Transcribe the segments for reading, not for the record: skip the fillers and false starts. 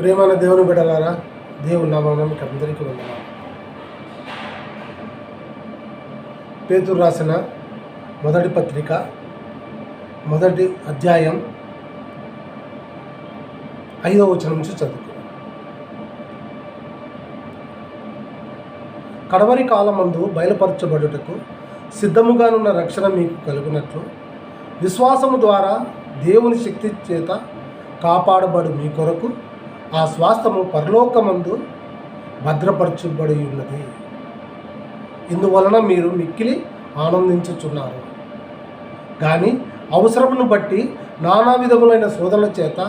ప్రేమైన దేవుని బిడ్డలారా, దేవుని నామమున మీకు అందరికీ వందనాలు. పేతురు రాసిన మొదటి పత్రిక 1వ అధ్యాయం 5వ వచనం నుంచి చదువుకుందాం. కడవరి కాలమందు బయలుపరచబడుటకు సిద్ధముగానున్న రక్షణ మీకు కలుగునట్లు విశ్వాసము ద్వారా దేవుని శక్తి చేత కాపాడబడు మీ కొరకు ఆ స్వాస్థ్యము పరలోకమందు భద్రపరచబడి ఉన్నది. ఇందువలన మీరు మిక్కిలి ఆనందించుచున్నారు. కానీ అవసరమును బట్టి నానా విధములైన శోధనల చేత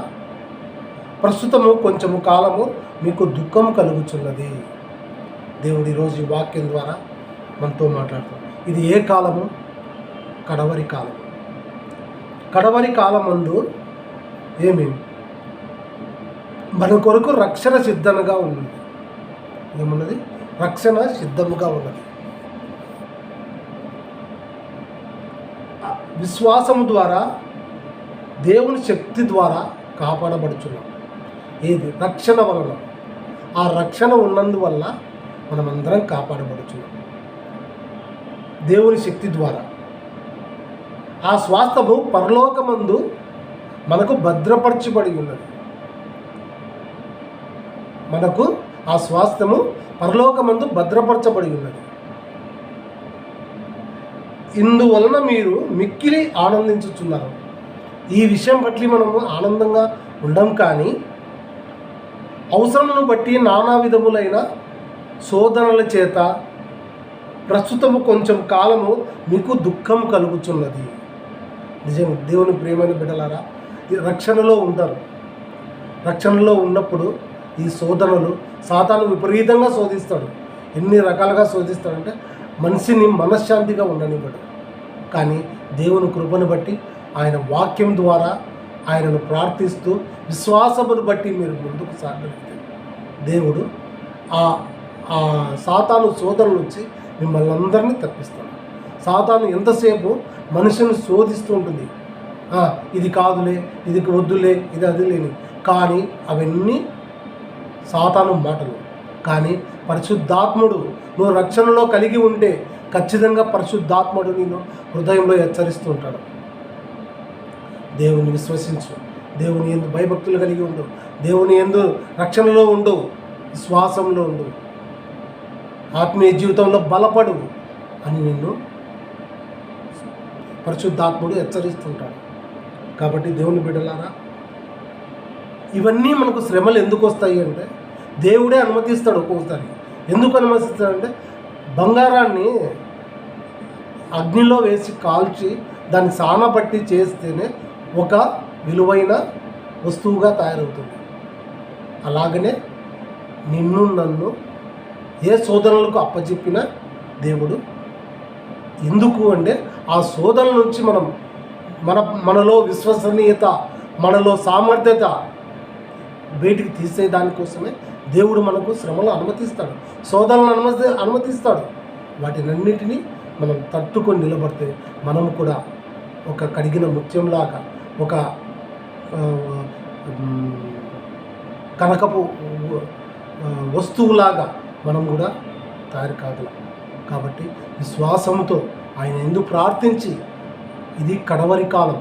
ప్రస్తుతము కొంచెము కాలము మీకు దుఃఖం కలుగుచున్నది. దేవుడు ఈరోజు ఈ వాక్యం ద్వారా మనతో మాట్లాడుతాం. ఇది ఏ కాలము? కడవరి కాలం. కడవరి కాలమందు మన కొరకు రక్షణ సిద్ధంగా ఉన్నది. ఏమున్నది? రక్షణ సిద్ధముగా ఉన్నది. విశ్వాసము ద్వారా దేవుని శక్తి ద్వారా కాపాడబడుచున్నాం. ఏది? రక్షణ వలన. ఆ రక్షణ ఉన్నందువల్ల మనమందరం కాపాడబడుచున్నాం దేవుని శక్తి ద్వారా. ఆ స్వాస్థ్యము పరలోకమందు మనకు భద్రపరచబడి ఉన్నది. మనకు ఆ స్వాస్థ్యము పరలోకమందు భద్రపరచబడి ఉన్నది. ఇందువలన మీరు మిక్కిలి ఆనందించుచున్నారు. ఈ విషయం బట్టి మనము ఆనందంగా ఉండం, కానీ అవసరమును బట్టి నానా విధములైన శోధనల చేత ప్రస్తుతము కొంచెం కాలము మీకు దుఃఖం కలుగుచున్నది. నిజం. దేవుని ప్రియమైన బిడ్డలారా, రక్షణలో ఉంటారు. రక్షణలో ఉన్నప్పుడు ఈ శోధనలు సాతాను విపరీతంగా శోధిస్తాడు. ఎన్ని రకాలుగా శోధిస్తాడంటే మనిషిని మనశ్శాంతిగా ఉండనివ్వడు. కానీ దేవుని కృపను బట్టి, ఆయన వాక్యం ద్వారా ఆయనను ప్రార్థిస్తూ విశ్వాసమును బట్టి మీరు ముందుకు సాగలిగితే దేవుడు ఆ సాతాను శోధన నుంచి మిమ్మల్ని అందరినీ తప్పిస్తాడు. సాతాను ఎంతసేపు మనిషిని శోధిస్తూ ఉంటుంది. ఇది కాదులే, ఇది వద్దులే, ఇది అది లేని. కానీ అవన్నీ సాతాను మాటలు. కానీ పరిశుద్ధాత్ముడు నువ్వు రక్షణలో కలిగి ఉంటే ఖచ్చితంగా పరిశుద్ధాత్ముడు నేను హృదయంలో హెచ్చరిస్తూ ఉంటాడు. దేవుని విశ్వసించు, దేవుని యందు భయభక్తులు కలిగి ఉండు, దేవుని యందు రక్షణలో ఉండు, విశ్వాసంలో ఉండు, ఆత్మీయ జీవితంలో బలపడు అని నిన్ను పరిశుద్ధాత్ముడు హెచ్చరిస్తుంటాడు. కాబట్టి దేవుని బిడ్డలారా, ఇవన్నీ మనకు శ్రమలు ఎందుకు వస్తాయి అంటే దేవుడే అనుమతిస్తాడు. ఒక్కొక్కసారి ఎందుకు అనుమతిస్తాడంటే బంగారాన్ని అగ్నిలో వేసి కాల్చి దాన్ని సానబట్టి చేస్తేనే ఒక విలువైన వస్తువుగా తయారవుతుంది. అలాగనే నిన్ను నన్ను ఏ శోధనలకు అప్పచెప్పినా దేవుడు ఎందుకు అంటే ఆ శోధనల నుంచి మనలో విశ్వసనీయత, మనలో సామర్థ్యత బయటికి తీసే దానికోసమే దేవుడు మనకు శ్రమలు అనుమతిస్తాడు, శోధనలను అనుమతిస్తాడు. వాటినన్నిటినీ మనం తట్టుకొని నిలబడితే మనము కూడా ఒక కడిగిన ముత్యంలాగా, ఒక కనకపు వస్తువులాగా మనం కూడా తయారు కాగలం. కాబట్టి విశ్వాసంతో ఆయన ఎందుకు ప్రార్థించి, ఇది కడవరి కాలం,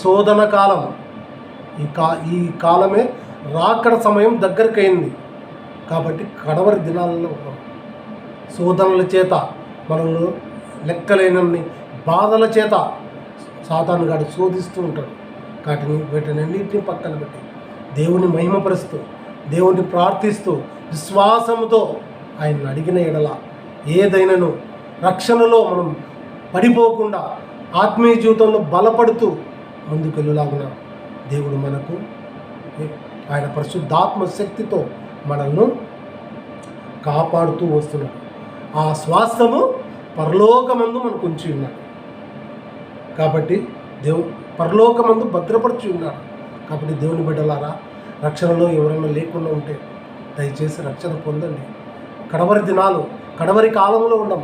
శోధన కాలం. ఈ కాలమే రాకడ సమయం దగ్గరకైంది. కాబట్టి కడవరి దినాలలో ఉన్నాం. శోధనల చేత, మనల్ని లెక్కలేనన్ని బాధల చేత సాతాను గాడు శోధిస్తూ ఉంటాడు. వీటినన్నింటినీ పక్కన పెట్టి దేవుని మహిమపరుస్తూ, దేవుని ప్రార్థిస్తూ, విశ్వాసముతో ఆయన్ని అడిగిన ఎడల ఏదైనాను రక్షణలో మనం పడిపోకుండా ఆత్మీయ జీవితంలో బలపడుతూ ముందుకెళ్ళలాగున దేవుడు మనకు ఆయన పరిశుద్ధాత్మ శక్తితో మనల్ని కాపాడుతూ వస్తున్నాడు. ఆ స్వాస్థ్యము పరలోకమందు మనకు ఉంచి ఉన్నాడు. కాబట్టి పరలోకమందు భద్రపరిచి ఉన్నాడు. కాబట్టి దేవుని బిడ్డలారా, రక్షణలో ఎవరైనా లేకుండా ఉంటే దయచేసి రక్షణ పొందండి. కడవరి దినాలు, కడవరి కాలంలో ఉన్నాం.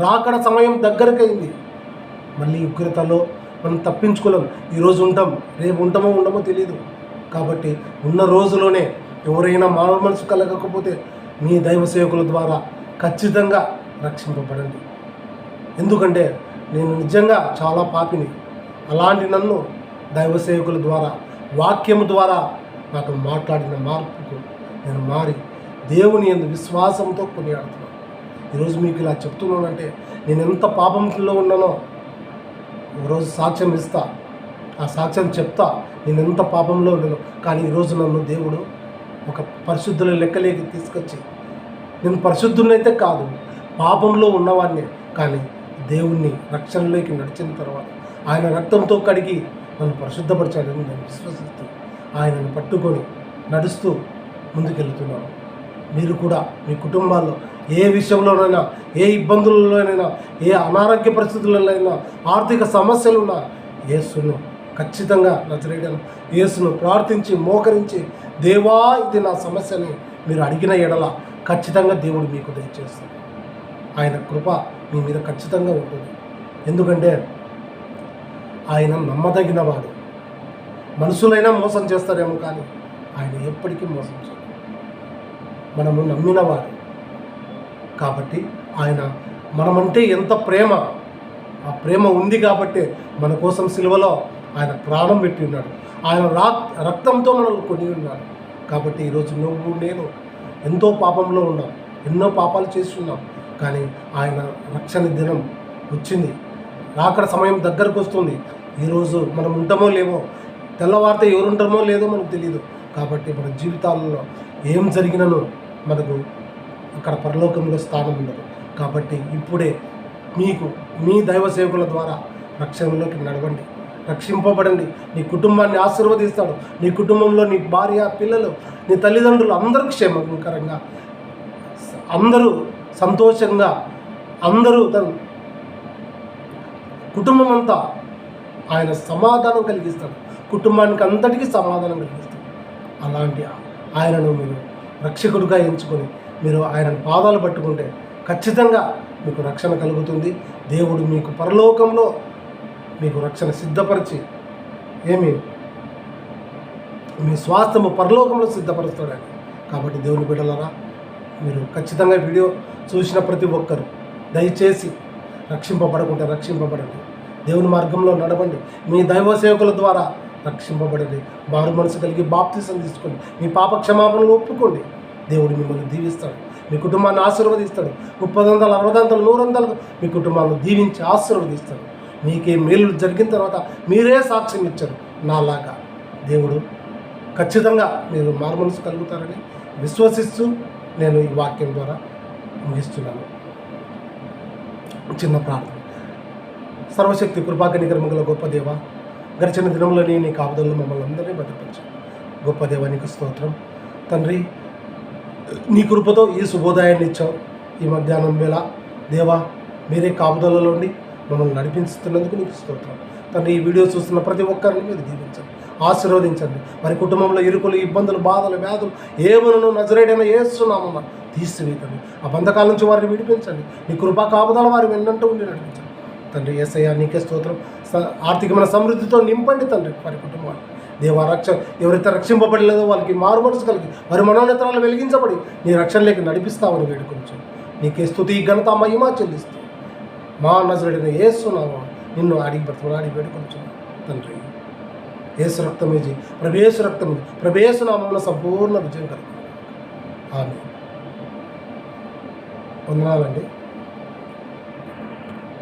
రాకడ సమయం దగ్గరకైంది. మళ్ళీ ఉగ్రతలో మనం తప్పించుకోలేం. ఈరోజు ఉంటాం, రేపు ఉంటామో ఉండమో తెలియదు. కాబట్టి ఉన్న రోజులోనే ఎవరైనా మానవ మనసు కలగకపోతే మీ దైవ సేవకుల ద్వారా ఖచ్చితంగా రక్షింపబడండి. ఎందుకంటే నేను నిజంగా చాలా పాపిని. అలాంటి నన్ను దైవ సేవకుల ద్వారా వాక్యము ద్వారా నాకు మాట్లాడిన మార్పుకు నేను మారి దేవుని యందు విశ్వాసంతో కొనియాడుతున్నాను. ఈరోజు మీకు ఇలా చెప్తున్నానంటే నేను ఎంత పాపంలో ఉన్నానో ఒకరోజు సాక్ష్యం ఇస్తా, ఆ సాక్ష్యం చెప్తా నేను ఎంత పాపంలో ఉన్నానో. కానీ ఈరోజు నన్ను దేవుడు ఒక పరిశుద్ధుల లెక్కలేకి తీసుకొచ్చి, నేను పరిశుద్ధునైతే కాదు, పాపంలో ఉన్నవాడిని, కానీ దేవుణ్ణి రక్షణలోకి నడిచిన తర్వాత ఆయన రక్తంతో కడిగి నన్ను పరిశుద్ధపరిచాడని నేను విశ్వసిస్తూ ఆయనను పట్టుకొని నడుస్తూ ముందుకెళ్తున్నాను. మీరు కూడా మీ కుటుంబాల్లో ఏ విషయంలోనైనా, ఏ ఇబ్బందులలోనైనా, ఏ అనారోగ్య పరిస్థితులైనా, ఆర్థిక సమస్యలున్నా యేసును ఖచ్చితంగా నజరేయుడైన యేసును ప్రార్థించి మోకరించి, దేవా ఇది నా సమస్యని మీరు అడిగిన ఎడల ఖచ్చితంగా దేవుడు మీకు దయచేస్తాడు. ఆయన కృప మీ మీద ఖచ్చితంగా ఉంటుంది. ఎందుకంటే ఆయన నమ్మదగినవాడు. మనుషులైనా మోసం చేస్తారేమో కానీ ఆయన ఎప్పటికీ మోసం చేయడు. మనము నమ్మినవాడు కాబట్టి ఆయన మనమంటే ఎంత ప్రేమ, ఆ ప్రేమ ఉంది కాబట్టి మన కోసం సిలువలో ఆయన ప్రాణం పెట్టి ఉన్నాడు. ఆయన రక్తంతో మనల్ని కొని ఉన్నాడు. కాబట్టి ఈరోజు నువ్వు నేను ఎంతో పాపంలో ఉన్నాం, ఎన్నో పాపాలు చేస్తున్నాం. కానీ ఆయన రక్షణ దినం వచ్చింది, రాకడ సమయం దగ్గరకు వస్తుంది. ఈరోజు మనం ఉంటామో లేమో, తెల్లవారితే ఎవరుంటామో లేదో మనకు తెలియదు. కాబట్టి మన జీవితాలలో ఏం జరిగినను మనకు అక్కడ పరలోకంలో స్థానం ఉండదు. కాబట్టి ఇప్పుడే మీకు మీ దైవ సేవకుల ద్వారా రక్షణలోకి నడవండి, రక్షింపబడండి. నీ కుటుంబాన్ని ఆశీర్వదిస్తాడు. నీ కుటుంబంలో నీ భార్య, పిల్లలు, నీ తల్లిదండ్రులు అందరూ క్షేమకరంగా, అందరూ సంతోషంగా, అందరూ తన కుటుంబం అంతా ఆయన సమాధానం కలిగిస్తాడు. కుటుంబానికి అంతటికీ సమాధానం కలిగిస్తాడు. అలాంటి ఆయనను మీరు రక్షకుడిగా ఎంచుకొని మీరు ఆయన పాదాలు పట్టుకుంటే ఖచ్చితంగా మీకు రక్షణ కలుగుతుంది. దేవుడు మీకు పరలోకంలో మీకు రక్షణ సిద్ధపరిచి మీ స్వాస్థ్యము పరలోకంలో సిద్ధపరుస్తాడని. కాబట్టి దేవుని బిడ్డలారా, మీరు ఖచ్చితంగా వీడియో చూసిన ప్రతి ఒక్కరు దయచేసి రక్షింపబడకుంటే రక్షింపబడండి, దేవుని మార్గంలో నడవండి, మీ దైవ సేవకుల ద్వారా రక్షింపబడండి. మారు మనసు కలిగి బాప్తిసం తీసుకోండి, మీ పాప క్షమాపణలు ఒప్పుకోండి. దేవుడు మిమ్మల్ని దీవిస్తాడు, మీ కుటుంబాన్ని ఆశీర్వదిస్తాడు. 30, 60, 100 మీ కుటుంబాన్ని దీవించి ఆశీర్వదిస్తాడు. మీకే మేలు జరిగిన తర్వాత మీరే సాక్ష్యం ఇచ్చారు నాలాగా. దేవుడు ఖచ్చితంగా మీరు మారు మనసు కలుగుతారని విశ్వసిస్తూ నేను ఈ వాక్యం ద్వారా ముగిస్తున్నాను. చిన్న ప్రార్థన. సర్వశక్తి కృపాకనికరముగల గొప్ప దేవ, గడిచిన దినంలోని నీ కాపుదలను మమ్మల్ని అందరినీ భద్రపరిచారు. గొప్ప దేవ, నీకు స్తోత్రం తండ్రి. నీ కృపతో ఈ శుభోదయాన్ని ఇచ్చావు. ఈ మధ్యాహ్నం వేళ దేవా, మీరే కాపుదలలో ఉండి మమ్మల్ని నడిపిస్తున్నందుకు నీకు స్తోత్రం తండ్రి. ఈ వీడియో చూస్తున్న ప్రతి ఒక్కరిని మీరు దీవించండి, ఆశీర్వదించండి. వారి కుటుంబంలో ఇరుకులు, ఇబ్బందులు, బాధలు, వ్యాధులు ఏమనను నజరేయుడైన యేసు నామమున తీసివేయండి. ఆ బంధకాల నుంచి వారిని విడిపించండి. నీ కృపా కాపుదల వారి వెన్నంటూ ఉండి నడిపించండి తండ్రి. యేసయ్య, నీకే స్తోత్రం. ఆర్థికమైన సమృద్ధితో నింపండి తండ్రి వారి కుటుంబాన్ని. దేవ ఎవరైతే రక్షింపబడలేదో వాళ్ళకి మారు మనసు కలిగి వారి మనోనేత్రాలు వెలిగించబడి నీ రక్షణలోకి నడిపిస్తామని వేడుకొంచు. నీకే స్తుతి, ఘనత, మహిమ చెల్లిస్తూ మా నజరేయుడైన యేసు నామమున నిన్ను అడిగి బ్రతమలాడి వేడుకొంచు తండ్రి. యేసు రక్తమేజీ, ప్రభేసు రక్తమేజీ, ప్రభేసు నామమున సంపూర్ణ విజయం కలుగు. ఆమేన్. వందనాలండి.